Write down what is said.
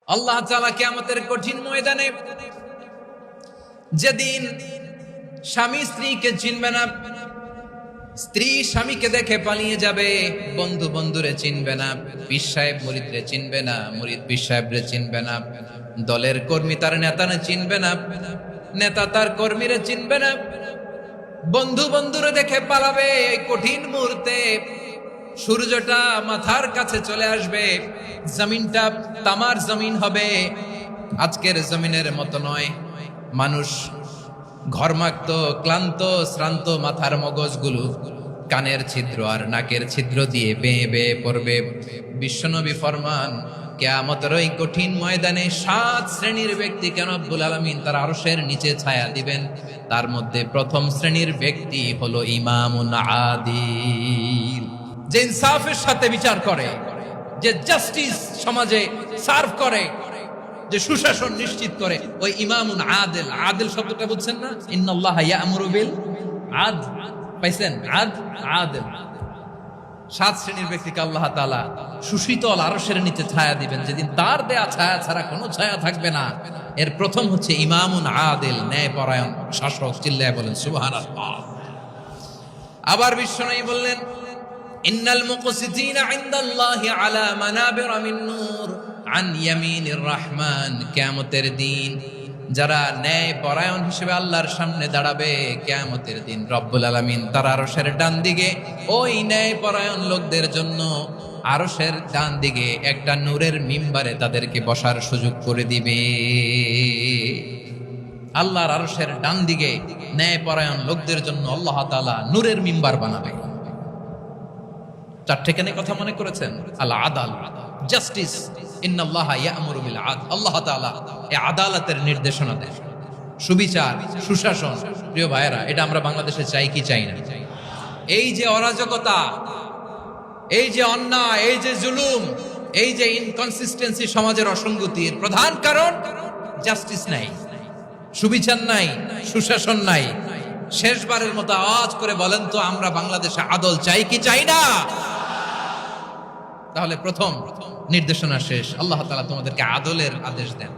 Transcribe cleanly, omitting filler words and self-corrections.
আল্লাহ তাআলা কিয়ামতের কঠিন ময়দানে যেদিন স্বামী স্ত্রীকে চিনবে না, স্ত্রী স্বামীকে দেখে পালিয়ে যাবে, বন্ধু বন্ধুরে চিনবে না, পীর সাহেব মুরিদরে চিনবে না, মুরিদ পীর সাহেবরে চিনবে না, দলের কর্মী তার নেতারে চিনবে না, নেতা তার কর্মীরে চিনবে না, বন্ধু বন্ধুরে দেখে পালাবে। এই কঠিন মুহূর্তে সূর্যটা মাথার কাছে চলে আসবে, জমিনটা তামার জমিন হবে, আজকের জমিনের মতো নয়। মানুষ ঘর্মাক্ত, ক্লান্ত, শ্রান্ত মাথার মগজগুলো কানের ছিদ্র আর নাকের ছিদ্র দিয়ে বেয়ে বেয়ে পড়বে। বিশ্বনবী ফরমান, কিয়ামতের ওই কঠিন ময়দানে 7 শ্রেণীর ব্যক্তিকে রব্বুল আলামিন তার আরশের নিচে ছায়া দিবেন। তার মধ্যে প্রথম শ্রেণীর ব্যক্তি হলো ইমামুন আদিল, যে ইনসাফের সাথে বিচার করে, যে জাস্টিস সমাজে সার্ভ করে, যে সুশাসন নিশ্চিত করে, ওই ইমামুন আদিল। আদিল শব্দটা বুঝছেন না? ইন্নাল্লাহা ইয়া'মুরু বিল আদল, পাইছেন? আদিল। 7 শ্রেণীর ব্যক্তিকে আল্লাহ তাআলা সুশীতল আরশের নিচে ছায়া দিবেন, যেদিন তার দেয়া ছায়া ছাড়া কোনো ছায়া থাকবে না। এর প্রথম হচ্ছে ইমামুন আদিল, ন্যায়পরায়ণ শাসক। চিল্লায় বলেন সুবহানাল্লাহ। আবার বিশ্বনবী বললেন, ইন্নাল মুকসিতিনা ইনদাল্লাহি আলা মানাবিরা মিন নূর আন ইয়ামিনির রহমান। কিয়ামতের দিন যারা ন্যায় পরায়ণ হিসেবে আল্লাহর সামনে দাঁড়াবে, কিয়ামতের দিন রব্বুল আলামিন তার আরশের ডান দিকে ওই ন্যায় পরায়ণ লোকদের জন্য আরশের ডান দিকে একটা নূরের মিম্বারে তাদেরকে বসার সুযোগ করে দিবে। আল্লাহর আরশের ডান দিকে ন্যায় পরায়ণ লোকদের জন্য আল্লাহ তাআলা নূরের মিম্বার বানাবে। 4টে কেন কথা মনে করেছেন? আল আদাল, জাস্টিস। ইন্নাল্লাহা ইয়া'মুরু বিল আদল। আল্লাহ তাআলা এই আদালতের নির্দেশনা দেন, সুবিচার, সুশাসন। প্রিয় ভাইয়েরা, এটা আমরা বাংলাদেশে চাই কি চাই না? এই যে অরাজকতা, এই যে অন্যায়, এই যে জুলুম, এই যে ইনকনসিস্টেন্সি, সমাজের অসঙ্গতির প্রধান কারণ জাস্টিস নাই, সুবিচার নাই, সুশাসন নাই। শেষবারের মতো আওয়াজ করে বলেন তো, আমরা বাংলাদেশে আদল চাই কি চাই না? তাহলে প্রথম নির্দেশনা শেষ। আল্লাহ তাআলা তোমাদেরকে আদলের আদেশ দেন।